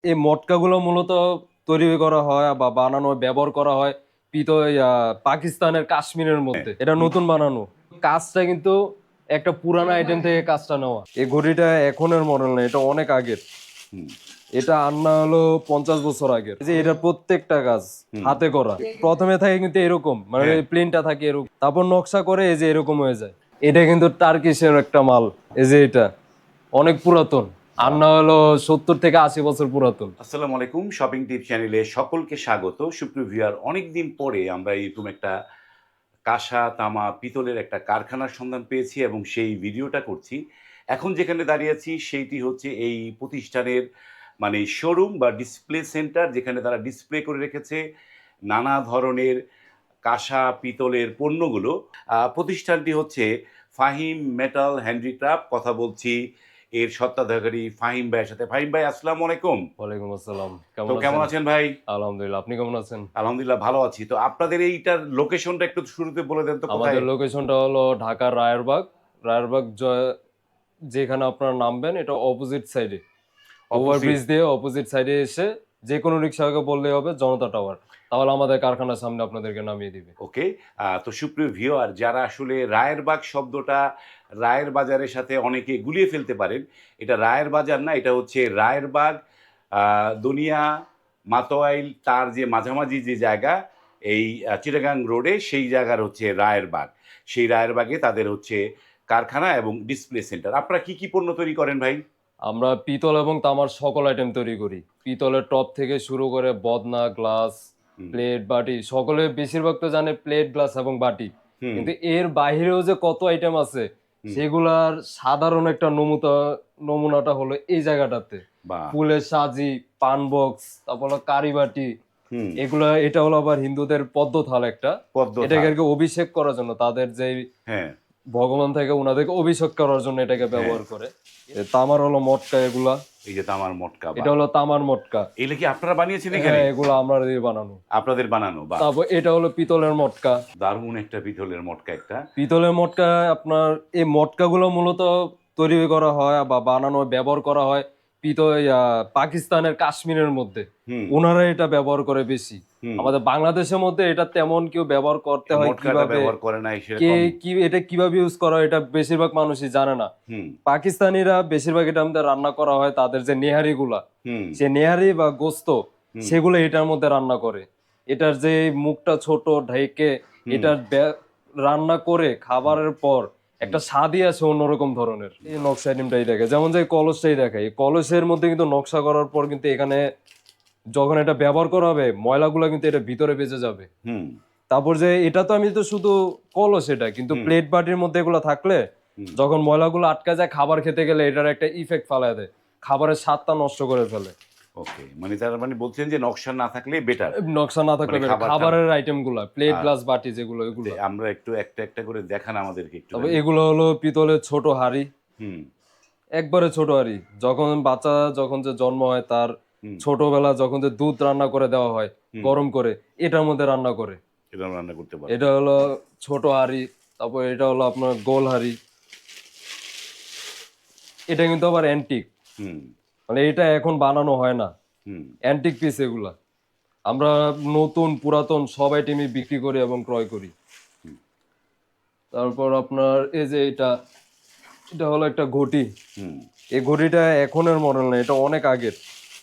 এই মটকাগুলো মূলত তৈরি করা হয় বা বানানো হয়, ব্যবহার করা হয় পাকিস্তানের কাশ্মীরের মধ্যে। এটা নতুন বানানো কাজটা কিন্তু একটা পুরানো আইটেম থেকে কাজটা নেওয়া। এই ঘড়িটা এখনের মডেল না, এটা অনেক আগের। হুম এটা আন্না হলো 50 বছর আগের। যে এটা প্রত্যেকটা কাজ হাতে করা। প্রথমে থাকে কিন্তু এরকম, মানে হ্যাঁ প্লেনটা থাকে এরকম, তারপর নকশা করে এই যে এরকম হয়ে যায়। এটা কিন্তু টার্কিশের একটা মাল। এই যে এটা অনেক পুরাতন, বাহ। আন্না হলো 70 থেকে 80 বছর পুরাতন। আসসালামু আলাইকুম, শপিং টিপ চ্যানেলে সকলকে স্বাগত। সুপ্রিয় ভিউয়ার, অনেকদিন পরে আমরা এরকম একটা কাঁসা তামা পিতলের একটা কারখানার সন্ধান পেয়েছি এবং সেই ভিডিওটা করছি। এখন যেখানে দাঁড়িয়ে আছি সেইটি হচ্ছে এই প্রতিষ্ঠানের মানে শোরুম বা ডিসপ্লে সেন্টার, যেখানে তারা ডিসপ্লে করে রেখেছে নানা ধরনের কাঁসা পিতলের পণ্যগুলো। প্রতিষ্ঠানটি হচ্ছে ফাহিম মেটাল হ্যান্ডিক্রাফট। কথা বলছি এর স্বত্বাধিকারী ফাহিম ভাইয়ের সাথে। ফাহিম ভাই, আসসালামু আলাইকুম। ওয়ালাইকুম আসসালাম, তো কেমন কেমন আছেন? আছেন ভাই? আলহামদুলিল্লাহ, আপনি কেমন আছেন? আলহামদুলিল্লাহ ভালো আছি। তো আপনাদের এইটার লোকেশনটা একটু শুরুতে বলে দেন তো, কোথায়? আমাদের লোকেশনটা হলো ঢাকার রায়েরবাগ। রায়েরবাগ যেখানে আপনারা নামবেন এটা অপোজিট সাইডে, অপোজিট। ওভারব্রিজ দিয়ে অপোজিট সাইডে এসে যে কোনো রিক্সাকে বললেই হবে জনতা টাওয়ার, তাহলে আমাদের কারখানার সামনে আপনাদেরকে নামিয়ে দিবে। ওকে। তো সুপ্রিয় ভিউয়ার, যারা আসলে রায়েরবাগ শব্দটা রায়ের বাজারের সাথে অনেকে গুলিয়ে ফেলতে পারেন, এটা রায়ের বাজার না, এটা হচ্ছে রায়েরবাগ দুনিয়া মাতোয়াইল তার যে মাঝামাঝি যে জায়গা, এই চিটাগাং রোডে, সেই জায়গার হচ্ছে রায়েরবাগ। সেই রায়েরবাগে তাদের হচ্ছে কারখানা এবং ডিসপ্লে সেন্টার। আপনারা কি কি পণ্য তৈরি করেন ভাই? আমরা পিতল এবং তামার সকল আইটেম তৈরি করি। পিতলের টপ থেকে শুরু করে বদনা, গ্লাস, হুম প্লেট, বাটি, সকলে বেশিরভাগ তো জানে প্লেট, গ্লাস এবং বাটি। হুম কিন্তু এর বাইরেও যে কত আইটেম আছে হুম। সেগুলার সাধারণ একটা নমুনাটা হলো এই জায়গাটাতে। বা। ফুলের সাজি, পান বক্স, তারপর হলো কারি বাটি। হুম। এটা হলো আবার হিন্দুদের পদ্ম থাল একটা। পদ্ম এটাকে থাল। আর কি অভিষেক করার জন্য, তাদের যে হ্যাঁ। ভগবান থেকে ওনাদেরকে অভিষেক করার জন্য এটাকে হ্যাঁ। ব্যবহার করে। তামার হলো মটকা এগুলা। এই যে তামার মটকা, বা। এটা হলো তামার মটকা। এগুলো কি আপনারা বানিয়েছেন এখানে? হ্যাঁ, এগুলো আমরা দিয়ে বানানো। আপনাদের বানানো, বা। তারপর এটা হলো পিতলের মটকা। দারুণ একটা পিতলের মটকা একটা। পিতলের মটকা আপনার এই মটকাগুলো মূলত তৈরি করা হয় বা বানানো হয়, ব্যবহার করা হয় পাকিস্তানের কাশ্মীরের মধ্যে। হুম ওনারা এটা ব্যবহার করে বেশি। হুম। আমাদের বাংলাদেশের মধ্যে এটা তেমন কেউ ব্যবহার করতে এই হয় মটকাটা কিভাবে, ব্যবহার করে নাই কে সেরকম। কি এটা কিভাবে ইউজ করা হয় এটা বেশিরভাগ মানুষই জানে না। হুম পাকিস্তানিরা বেশিরভাগ এটা আমাদের রান্না করা হয়, তাদের যে নেহারি গুলা, হুম সে নেহারি বা গোস্ত, হুম সেগুলো এটার মধ্যে রান্না করে। এটার যে মুখটা ছোট ঢেকে হুম এটার রান্না করে খাবারের পর হুম। একটা স্বাদই আছে অন্যরকম ধরনের। এই নকশা আইটেমটাই দেখে, যেমন যে কলসটাই দেখে, এই কলসের মধ্যে কিন্তু নকশা করার পর কিন্তু এখানে যখন এটা ব্যবহার করা হবে ময়লাগুলো কিন্তু এটা ভিতরে বেঁচে যাবে। হুম তারপর যে এটা তো আমি তো শুধু কলস, এটা কিন্তু হুম প্লেট বাটির মধ্যে এগুলো থাকলে হুম। যখন ময়লাগুলো আটকা যায় খাবার খেতে গেলে এটার একটা ইফেক্ট ফালায় দেয়, খাবারের স্বাদটা নষ্ট করে ফেলে। ওকে, মানে তার মানে বলছেন যে নকশা না থাকলে বেটার। নকশা না থাকলে মানে better। খাবারটা। খাবারের আইটেম গুলা, প্লেট, আহ, গ্লাস, বাটি যেগুলো, এগুলো। আমরা একটু একটা একটা করে দেখান আমাদেরকে তবে একটুখানি। এগুলো হলো পিতলের ছোট হাঁড়ি, হুম একবারে ছোট হাঁড়ি। যখন বাচ্চা যখন যে জন্ম হয় তার হুম ছোটবেলা যখন যে দুধ রান্না করে দেওয়া হয় হুম। গরম করে, এটার মধ্যে রান্না করে। এটা রান্না করতে পারো। এটা হলো ছোট হাঁড়ি। তারপর এটা হলো আপনার গোল হাঁড়ি। এটা কিন্তু আবার অ্যান্টিক, হুম মানে এটা এখন বানানো হয় না। হুম অ্যান্টিক পিস এগুলা। আমরা নতুন পুরাতন সব আইটেমই বিক্রি করি এবং ক্রয় করি। হুম তারপর আপনার এই যে এটা, এটা হলো একটা ঘটি। হুম এই ঘটিটা এখনের মডেল না, এটা অনেক আগের।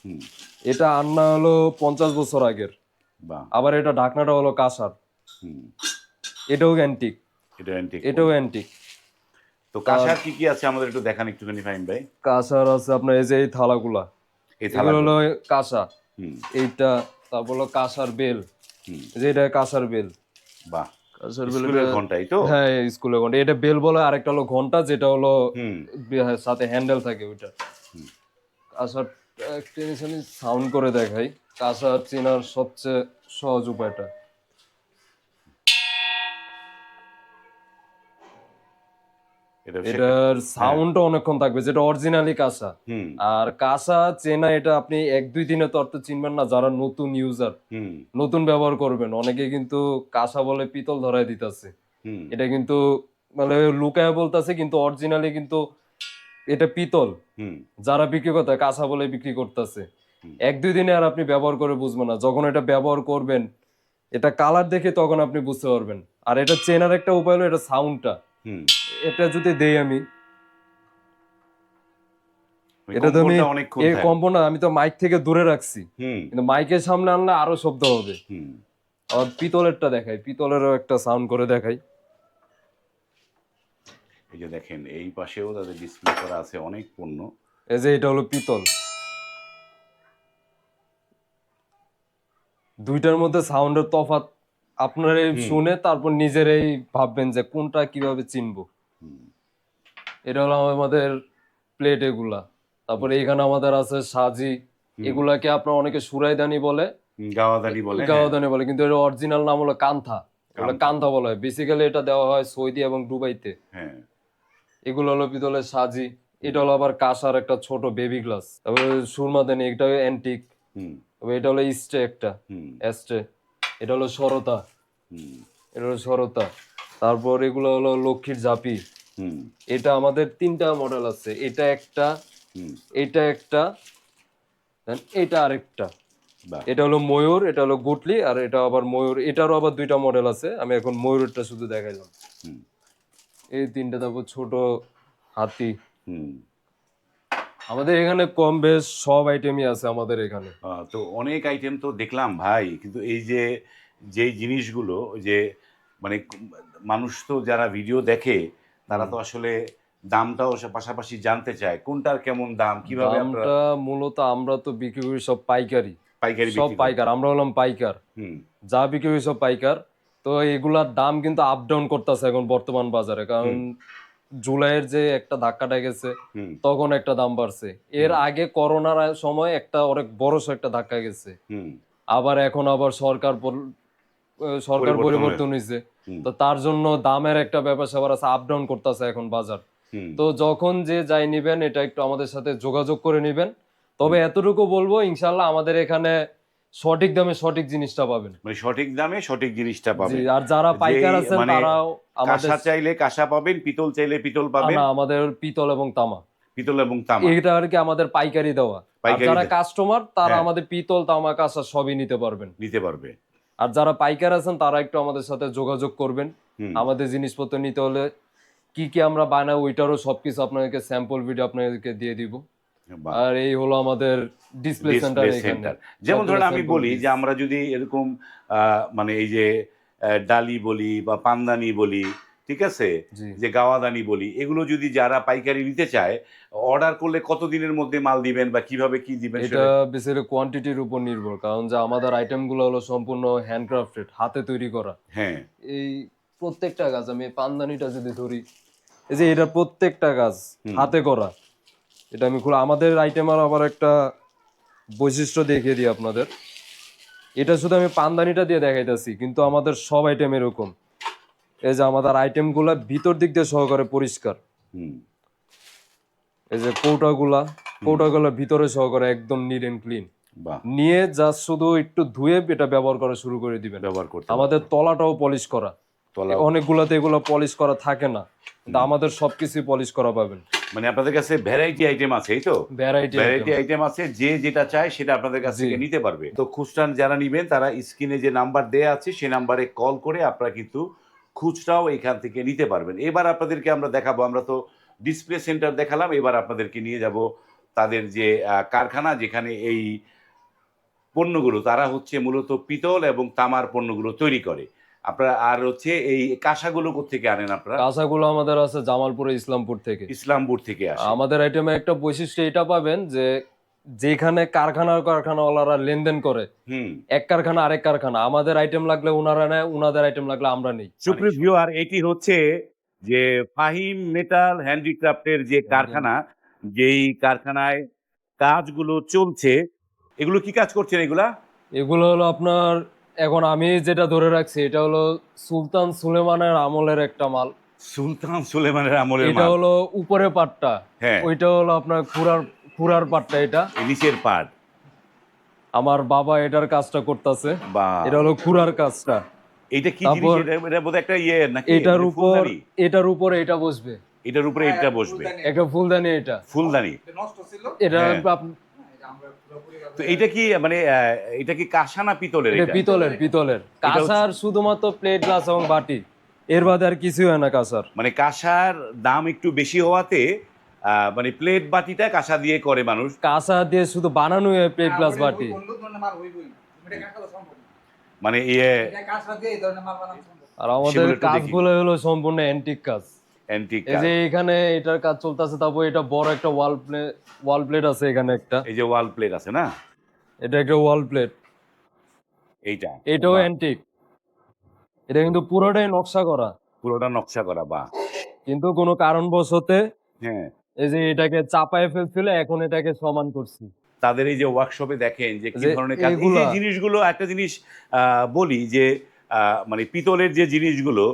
হুম। এটা আন্না হলো 50 বছর আগের। বা। আবার এটা ঢাকনাটা হলো কাঁসার। হুম। এটাও অ্যান্টিক। এটা অ্যান্টিক এটাও পণ্য। অ্যান্টিক। তো তার কাঁসার কি কি আছে আমাদের একটু দেখান একটুখানি ফাহিম ভাই। কাঁসার আছে আপনার এই যে এই থালাগুলা, এই এগুলো হলো থালাগুলো। কাঁসা। হুম এইটা, তারপর হলো কাঁসার বেল, হুম। এই যে এটা কাঁসার বেল। বাহ। কাঁসার বেল এটা, স্কুলের ঘন্টাই তো। হ্যাঁ স্কুলে ঘন্টা, এটা বেল বলে। আরেকটা হলো ঘন্টা, যেটা হলো হুম সাথে হ্যান্ডেল থাকে ওইটা। হুম। কাঁসার একটা জিনিস আমি সাউন্ড করে দেখাই। কাঁসা চেনার সবচেয়ে সহজ উপায়টা, এটা এটার হ্যাঁ। সাউন্ডটা অনেকক্ষণ থাকবে, যেটা অরিজিনালি কাঁসা। হুম আর কাঁসা চেনা এটা আপনি 1-2 দিনে তো অর্থ চিনবেন না, যারা নতুন ইউজার, হুম নতুন ব্যবহার করবেন। অনেকে কিন্তু কাঁসা বলে পিতল ধরায় দিতেছে। হুম এটা কিন্তু মানে লুকায় বলতেছে, কিন্তু অরিজিনালি কিন্তু এটা পিতল। হুম যারা বিক্রি করতে কাঁসা বলে বিক্রি করতেছে। 1-2 দিনে আর আপনি ব্যবহার করে বুঝবেন না, যখন এটা ব্যবহার করবেন এটা কালার দেখে তখন আপনি বুঝতে পারবেন। আর এটা চেনার একটা উপায় হলো এটা সাউন্ডটা। হুম, এটা যদি দেই আমি, ওই এটা তো আমি কম্পনটা অনেকক্ষণ এই থাকে। কম্পোনা আমি তো মাইক থেকে দূরে রাখছি, হুম কিন্তু মাইকের সামনে আনলে আরো শব্দ হবে। হুম। আর পিতলেরটা দেখাই, পিতলেরও একটা সাউন্ড করে দেখাই। এই যে দেখেন এই পাশেও তাদের ডিসপ্লে করা আছে অনেক পণ্য। এই যে এটা হলো পিতল, দুইটার মধ্যে সাউন্ডের তফাৎ আপনারা শুনে তারপর নিজেরাই ভাববেন যে কোনটা কিভাবে চিনবো। হুম, এটা হলো আমাদের প্লেট এগুলা। তারপরে এখানে আমাদের আছে সাজি, এগুলাকে আপনার অনেকে সুরাইদানি বলে, গাওয়াদানি বলে, হ্যাঁ। গাওদানি বলে, কিন্তু এর অরিজিনাল নাম হলো কান্থা। এগুলো কান্থা বলা হয়, বেসিক্যালি এটা দেওয়া হয় সৌদি এবং দুবাইতে। হ্যাঁ। এগুলো হলো পিতলের সাজি। এটা হলো আবার কাঁসার একটা ছোট বেবি গ্লাস। তারপরে সুরমাদানি, এটা অ্যান্টিক। হুম তবে এটা হলো স্টে একটা, হুম এস্টে। এটা হলো সরতা, হুম এটা হলো সরতা। তারপর এগুলো হলো লক্ষ্মীর জাপি। হুম এটা আমাদের 3টা মডেল আছে, এটা একটা, হুম। এটা একটা, then এটা আরেকটা। বাহ। এটা হলো ময়ূর, এটা হলো গুটলি, আর এটা আবার ময়ূর। এটারও আবার 2টা মডেল আছে, আমি এখন ময়ূরটা শুধু দেখাইলাম। হুম এই 3টা। তারপর ছোট হাতি। হুম। আমাদের এখানে কম বেশ সব আইটেমই আছে আমাদের এখানে। তো অনেক আইটেম তো দেখলাম ভাই, কিন্তু এই যে যেই জিনিসগুলো ওই যে মানে মানুষ তো যারা ভিডিও দেখে তারা তো আসলে দামটাও পাশাপাশি জানতে চায় কোনটার কেমন দাম, কিভাবে আপনারা দামটা মূলত আমরা তো বিক্রি করি সব পাইকারি, পাইকারি সব বিক্রি করেন। পাইকার, আমরা হলাম পাইকার, হুম যা বিক্রি করি সব পাইকার। তো এগুলার দাম কিন্তু আপ ডাউন করতেছে এখন বর্তমান বাজারে, কারণ জুলাইয়ের যে একটা ধাক্কাটা গেছে হুম তখন একটা দাম বাড়ছে। এর আগে করোনার সময় একটা অনেক বড়সড় একটা ধাক্কা গেছে। হুম। আবার এখন আবার সরকার পরিবর্তন হয়েছে, হুম তো তার জন্য দামের একটা ব্যাপার স্যাপার আছে, আপ ডাউন করতেছে এখন বাজার। হুম। তো যখন যে যাই নিবেন এটা একটু আমাদের সাথে যোগাযোগ করে নিবেন। তবে এতটুকু বলবো, ইনশাল্লাহ আমাদের এখানে সঠিক দামে সঠিক জিনিসটা পাবেন। মানে সঠিক দামে সঠিক জিনিসটা জি, পাবেন। আর যারা পাইকার যেই আছেন মানে তারাও আমাদের, কাঁসা চাইলে কাঁসা পাবেন, পিতল চাইলে পিতল পাবেন, না আমাদের পিতল এবং তামা, পিতল এবং তামা এটা আর কি আমাদের পাইকারি দেওয়া। আর পাইকারি যারা কাস্টমার তারা হ্যাঁ আমাদের পিতল তামা কাঁসা সবই নিতে পারবেন। নিতে পারবে। আর যারা পাইকার আছেন তারা একটু আমাদের সাথে যোগাযোগ করবেন। হুম। আমাদের জিনিসপত্র নিতে হলে কি কি আমরা বানাই ওইটারও সবকিছু আপনাদেরকে স্যাম্পল ভিডিও আপনাদেরকে দিয়ে দিব। বাহ। আর এই হলো আমাদের ডিসপ্লে সেন্টার ডিসপ্লে এখানে। সেন্টার। যেমন ধরেন আমি বলি যে আমরা যদি এরকম মানে এই যে ডালি বলি বা পানদানি বলি, ঠিক আছে, জি, যে গাওয়াদানি বলি, এগুলো যদি যারা পাইকারি নিতে চায় অর্ডার করলে কত দিনের মধ্যে মাল দিবেন বা কিভাবে কি দিবেন এটা সেটা? বেসিক্যালি কোয়ান্টিটির উপর নির্ভর, কারণ যে আমাদের আইটেমগুলো হলো সম্পূর্ণ হ্যান্ডক্রাফটেড, হাতে তৈরি করা। হ্যাঁ। এই প্রত্যেকটা গাছ, আমি পানদানিটা যদি ধরি, এই যে এটা প্রত্যেকটা গাছ হাতে করা। এটা আমি খুলে আমাদের আইটেমের আবার একটা বৈশিষ্ট্য দেখিয়ে দিই আপনাদের। এটা শুধু আমি পানদানিটা দিয়ে দেখাইতেছি, কিন্তু আমাদের সব আইটেম এরকম। এই যে আমাদের আইটেমগুলা ভিতর দিক দিয়ে সহকারে পরিষ্কার। হুম। এই যে কৌটাগুলা ভিতরে সহকারে একদম নিট এন্ড ক্লিন। বাহ। নিয়ে জাস্ট শুধু একটু ধুয়ে এটা ব্যবহার করা শুরু করে দিবেন। ব্যবহার করতে আমাদের তলাটাও পলিশ করা, তলা অনেকগুলাতে এগুলো পলিশ করা থাকে না, কিন্তু আমাদের সবকিছু পলিশ করা পাবেন। মানে আপনাদের কাছে ভ্যারাইটি আইটেম আছে, এই তো? ভ্যারাইটি ভ্যারাইটি আইটেম আছে, যে যেটা চায় সেটা আপনাদের কাছ থেকে নিতে পারবে। তো খুচরা যারা নিবেন তারা স্ক্রিনে যে নাম্বার দেয়া আছে সেই নাম্বারে কল করে আপনারা কিন্তু খুচরাও এখান থেকে নিতে পারবেন। এবার আপনাদেরকে আমরা দেখাবো, আমরা তো ডিসপ্লে সেন্টার দেখালাম, এবার আপনাদেরকে নিয়ে যাব তাদের যে কারখানা, যেখানে এই পণ্যগুলো তারা হচ্ছে মূলত পিতল এবং তামার পণ্যগুলো তৈরি করে। আপনারা আর হচ্ছে এই কাঁসাগুলো কোত্থেকে আনেন আপনারা? কাঁচাগুলো আমাদের আছে জামালপুরে, ইসলামপুর থেকে। ইসলামপুর থেকে আসে। আমাদের আইটেমে একটা বৈশিষ্ট্য এটা পাবেন যে যেখানে কারখানাওয়ালারা লেনদেন করে, হুম। এক কারখানা আরেক কারখানা, আমাদের আইটেম লাগলে ওনারা নেয়, ওনাদের আইটেম লাগলে আমরা নেই। সুপ্রিয় ভিউয়ার, এটি হচ্ছে যে ফাহিম মেটাল হ্যান্ডিক্রাফটের যে কারখানা, যেই কারখানায় কাজগুলো চলছে। এগুলো কি কাজ করছেন এগুলা? এগুলো হলো আপনার, এখন আমি যেটা ধরে রাখছি এটা হলো সুলতান সুলেমানের আমলের একটা মাল। সুলতান সুলেমানের আমলের এটা মাল। হলো উপরে পাটটা, হ্যাঁ। ওইটা হলো আপনার খুরার পাটটা। এটা এই নিচের পার্ট। আমার বাবা এটার কাজটা করতেছে। বা এটা হলো খুরার কাজটা। এটা কি জিনিস? তারপর এটা বোধহয় একটা ইয়ে নাকি? এটার মানে উপর, ফুলদানি? এটার উপরে এটা বসবে, এটার উপরে এটা বসবে। একটা ফুলদানি। এটা ফুলদানি। নষ্ট ছিল। এটা হ্যাঁ। তো এটা কি মানে এটা কি কাঁসা না পিতলের? এটা এটা পিতলের পিতলের কাঁসার শুধুমাত্র প্লেট গ্লাস এবং বাটি, এর বাদে আর কিছুই হয় না কাঁসার। মানে কাঁসার দাম একটু বেশি হওয়াতে মানে প্লেট বাটিটা কাঁসা দিয়ে করে মানুষ। কাঁসা দিয়ে শুধু বানানো হয় প্লেট গ্লাস বাটি। মানে ইয়ে আর আমাদের সেগুলো একটু দেখি। কাজগুলো হলো সম্পূর্ণ অ্যান্টিক কাজ। অ্যান্টিক এই যে এখানে এটার কাজ চলতেছে, তারপর এটা বড় একটা ওয়াল প্লেট আছে এখানে একটা, এই যে ওয়াল প্লেট আছে না, এটা একটা ওয়াল প্লেট, এইটা এটাও বাহ, অ্যান্টিক। এটা কিন্তু পুরোটাই নকশা করা, পুরোটা নকশা করা বা কিন্তু কোনো কারণবশতে হ্যাঁ। এই যে এটাকে চাপায় ফেলছিল, এখন এটাকে সমান করছি। তাদের এই যে ওয়ার্কশপে দেখেন যে কি যে ধরনের কাজ, এই যে এগুলা জিনিসগুলো একটা জিনিস বলি যে মানে পিতলের যে জিনিসগুলো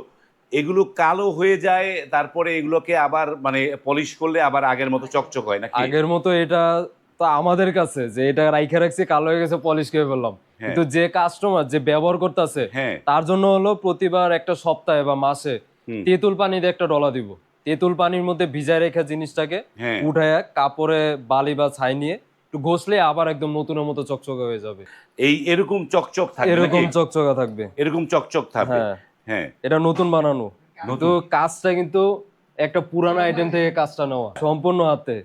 এগুলো কালো হয়ে যায়, তারপরে এগুলোকে আবার মানে পলিশ করলে আবার আগের মতো চকচক হয় নাকি? আগের মতো এটা তো আমাদের কাছে যে এটা রাইখা রাখছি, কালো হয়ে গেছে, পলিশ করে ফেললাম, হ্যাঁ কিন্তু যে কাস্টমার যে ব্যবহার করতেছে হ্যাঁ তার জন্য হলো প্রতিবার একটা সপ্তাহে বা মাসে হুম তেঁতুল পানি দিয়ে একটা ডলা দিব। তেঁতুল পানির মধ্যে ভিজায় রেখে জিনিসটাকে হ্যাঁ। উঠায় কাপড়ে বালি বা ছাই নিয়ে একটু ঘষলে আবার একদম নতুনের মতো চকচকে হয়ে যাবে। এই এরকম চকচক থাকবে এরকম নাকি? চকচকা থাকবে। এরকম চকচক থাকবে। হ্যাঁ, হ্যাঁ এটা নতুন বানানো, কিন্তু নতুন। কাজটা কিন্তু একটা পুরানো আইটেম থেকে কাজটা নেওয়া সম্পূর্ণ হাতে।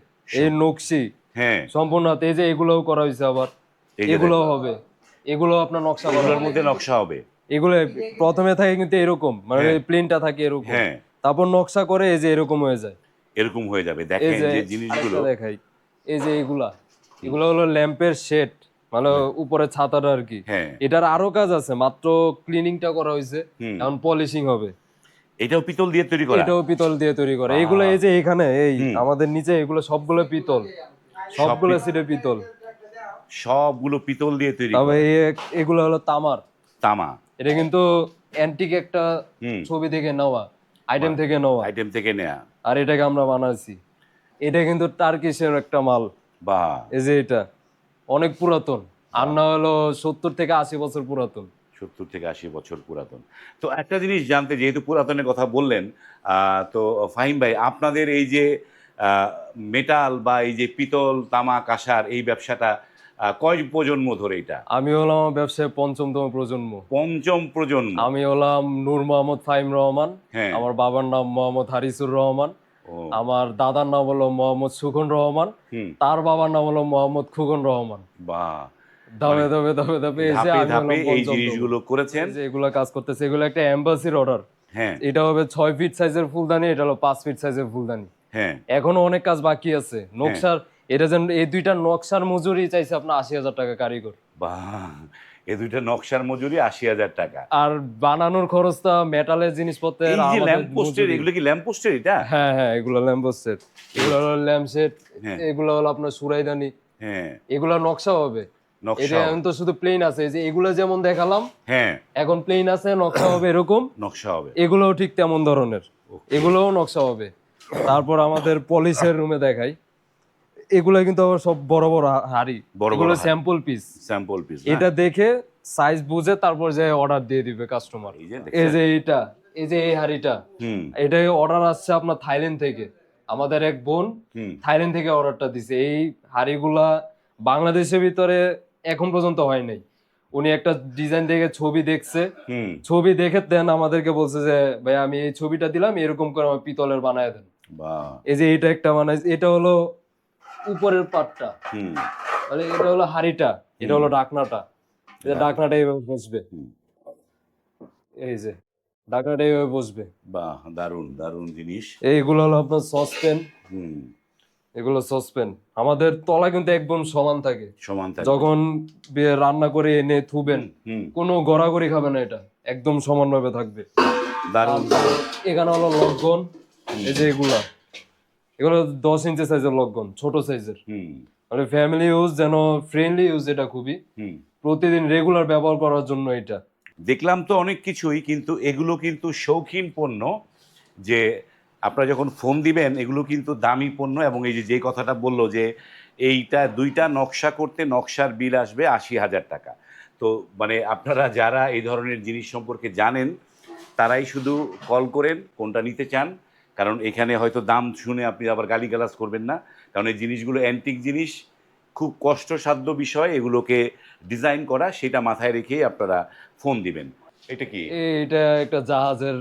এই নকশি হ্যাঁ সম্পূর্ণ হাতে, এই যে এগুলোও করা হয়েছে আবার, এই যে এগুলোও হবে, এগুলো আপনার নকশা করা এগুলোর হবে। মধ্যে নকশা হবে। এগুলো প্রথমে থাকে কিন্তু এরকম, মানে হ্যাঁ প্লেনটা থাকে এরকম, হ্যাঁ তারপর নকশা করে এই যে এরকম হয়ে যায়। এরকম হয়ে যাবে। এই দেখেন যে যে জিনিসগুলো আরেকটা দেখাই, এই যে এগুলো হলো ল্যাম্পের শেড, মানে উপরে ছাতাটা আর কি। হ্যাঁ এটার আরো কাজ আছে, মাত্র ক্লিনিংটা করা হয়েছে, হুম। এখন পলিশিং হবে। এটাও পিতল দিয়ে তৈরি করা? এটাও পিতল দিয়ে তৈরি করা। বাহ। এগুলো এই যে এখানে এই হুম। আমাদের নিচে এগুলো সবগুলো পিতল, সব সবগুলো সিটে পিতল। সবগুলো পিতল দিয়ে তৈরি তবে করা। এগুলো হলো তামার। তামা। এটা কিন্তু অ্যান্টিক একটা হুম। ছবি থেকে নেওয়া, আইটেম থেকে নেওয়া, আইটেম থেকে নেয়া। আর এটাকে আমরা বানাইছি। এটা কিন্তু টার্কিশের একটা মাল। বা এই যে এটা অনেক পুরাতন, আর না হলো 70 থেকে 80 বছর পুরাতন। 70 থেকে 80 বছর পুরাতন। তো একটা জিনিস জানতে, যেহেতু পুরাতনের কথা বললেন, তো ফাহিম ভাই, আপনাদের এই যে মেটাল বা এই যে পিতল তামা কাঁসার এই ব্যবসাটা কয় প্রজন্ম ধরে এটা? আমি হলাম আমার ব্যবসায় পঞ্চমতম প্রজন্ম। পঞ্চম প্রজন্ম। আমি হলাম নূর মোহাম্মদ ফাহিম রহমান, হ্যাঁ। আমার বাবার নাম মোহাম্মদ হারিসুর রহমান, ও আমার দাদার নাম হলো মোহাম্মদ সুখন রহমান, হুম। তার বাবার নাম হলো মোহাম্মদ খুকন রহমান। বা ধাপে ধাপে ধাপে ধাপে এসে ধাপে আমি ধাপে হলাম এই পঞ্চমতম। জিনিসগুলো করেছেন। এই যে এগুলা কাজ করতেছে, এগুলো একটা এম্বাসির অর্ডার। হ্যাঁ এটা হবে 6 ফিট সাইজের ফুলদানি, এটা হলো 5 ফিট সাইজের ফুলদানি। হ্যাঁ এখনো অনেক কাজ বাকি আছে নকশার। এটা যেন এই দুইটা নকশার মজুরি চাইছে আপনার 80,000 টাকা কারিগর। বা এই দুইটা নকশার মজুরি 80,000 টাকা। আর বানানোর খরচটা মেটালের জিনিসপত্রের এই যে আমাদের ল্যাম্প পোস্টের, মজুরি। এগুলো কি ল্যাম্প পোস্টের এটা? হ্যাঁ হ্যাঁ, এগুলো ল্যাম্প সেট, এগুলো হলো ল্যাম্প সেট, হ্যাঁ এগুলো হলো আপনার সুরাইদানি, হ্যাঁ এগুলো নকশা হবে। নকশা এটা এখন তো শুধু প্লেন আছে, এই যে এগুলো যেমন দেখালাম হ্যাঁ এখন প্লেন আছে, নকশা হবে এরকম। নকশা হবে। এগুলোও ঠিক তেমন ধরনের, এগুলোও নকশা হবে। তারপর আমাদের পলিশের রুমে দেখাই, এগুলো কিন্তু আবার সব বড় বড় হাড়ি, বড় বড় এগুলো হাড়ি। Sample piece. Sample piece. এটা দেখে সাইজ বুঝে তারপর যে অর্ডার দিয়ে দিবে কাস্টমার। এই যে এই যে এইটা, এই যে এই হাড়িটা, হুম এটা অর্ডার আসছে আপনার থাইল্যান্ড থেকে। আমাদের এক বোন হুম থাইল্যান্ড থেকে অর্ডারটা দিছে। এই হাড়িগুলা বাংলাদেশের ভিতরে এখন পর্যন্ত হয় নাই। উনি একটা ডিজাইন দেখে ছবি দেখছে, হুম। ছবি দেখে দেন আমাদেরকে বলছে যে ভাই আমি এই ছবিটা দিলাম, এরকম করে আমার পিতলের বানায় দেন। বা এই যে এটা একটা বানাইছে, এটা হলো উপরের পাটটা, হুম মানে এটা হলো হাড়িটা, এটা হলো ঢাকনাটা। এই যে ঢাকনাটা এইভাবে বসবে, হুম। এই যে ঢাকনাটা এইভাবে বসবে। বাহ, দারুণ দারুণ জিনিস। এইগুলো হলো আপনার সসপ্যান, হুম। এগুলো সসপ্যান। আমাদের তলা কিন্তু একদম সমান থাকে, সমান থাকে। যখন রান্না করে এনে থুবেন হুম। কোনো গড়াগড়ি খাবে না, এটা একদম সমানভাবে থাকবে। দারুণ। তারপর এখানে হলো লকগন, এই যে এগুলো 10 ইঞ্চি সাইজের লকগন, ছোট সাইজের, হুম মানে ফ্যামিলি ইউজ, যেন ফ্রেন্ডলি ইউজ, এটা খুবই হুম। প্রতিদিন রেগুলার ব্যবহার করার জন্য এটা। দেখলাম তো অনেক কিছুই, কিন্তু এগুলো কিন্তু শৌখিন পণ্য। যে আপনারা যখন ফোন দিবেন এগুলো কিন্তু দামি পণ্য। এবং এই যে যে কথাটা বললো যে এইটা দুইটা নকশা করতে নকশার বিল আসবে 80,000 টাকা। তো মানে আপনারা যারা এই ধরনের জিনিস সম্পর্কে জানেন তারাই শুধু কল করেন কোনটা নিতে চান, কারণ এখানে হয়তো দাম শুনে আপনি আবার গালিগালাজ করবেন না, কারণ এই জিনিসগুলো অ্যান্টিক জিনিস, খুব কষ্টসাধ্য বিষয় এগুলোকে ডিজাইন করা, সেটা মাথায় রেখেই আপনারা ফোন দিবেন। এটা কি? এটা একটা জাহাজের,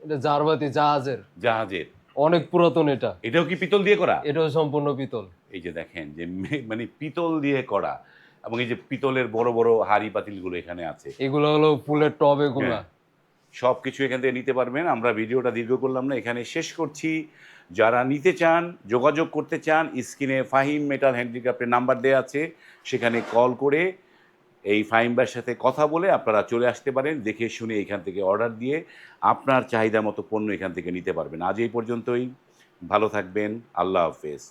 এটা জারবাতি জাহাজের, জাহাজের। অনেক পুরাতন এটা। এটাও কি পিতল দিয়ে করা? এটাও সম্পূর্ণ পিতল। এই যে দেখেন যে মানে পিতল দিয়ে করা, এবং এই যে পিতলের বড় বড় হাঁড়ি পাতিলগুলো এখানে আছে। এগুলো হলো ফুলের টব এগুলা। সব কিছু এখান থেকে নিতে পারবেন। আমরা ভিডিওটা দীর্ঘ করলাম না, এখানে শেষ করছি। যারা নিতে চান, যোগাযোগ করতে চান, স্ক্রিনে ফাহিম মেটাল হ্যান্ডিক্রাফটের নাম্বার দেওয়া আছে, সেখানে কল করে এই ফাহিম ভাইয়ের সাথে কথা বলে আপনারা চলে আসতে পারেন। দেখে শুনে এখান থেকে অর্ডার দিয়ে আপনার চাহিদা মতো পণ্য এখান থেকে নিতে পারবেন। আজ এই পর্যন্তই। ভালো থাকবেন। আল্লাহ হাফেজ।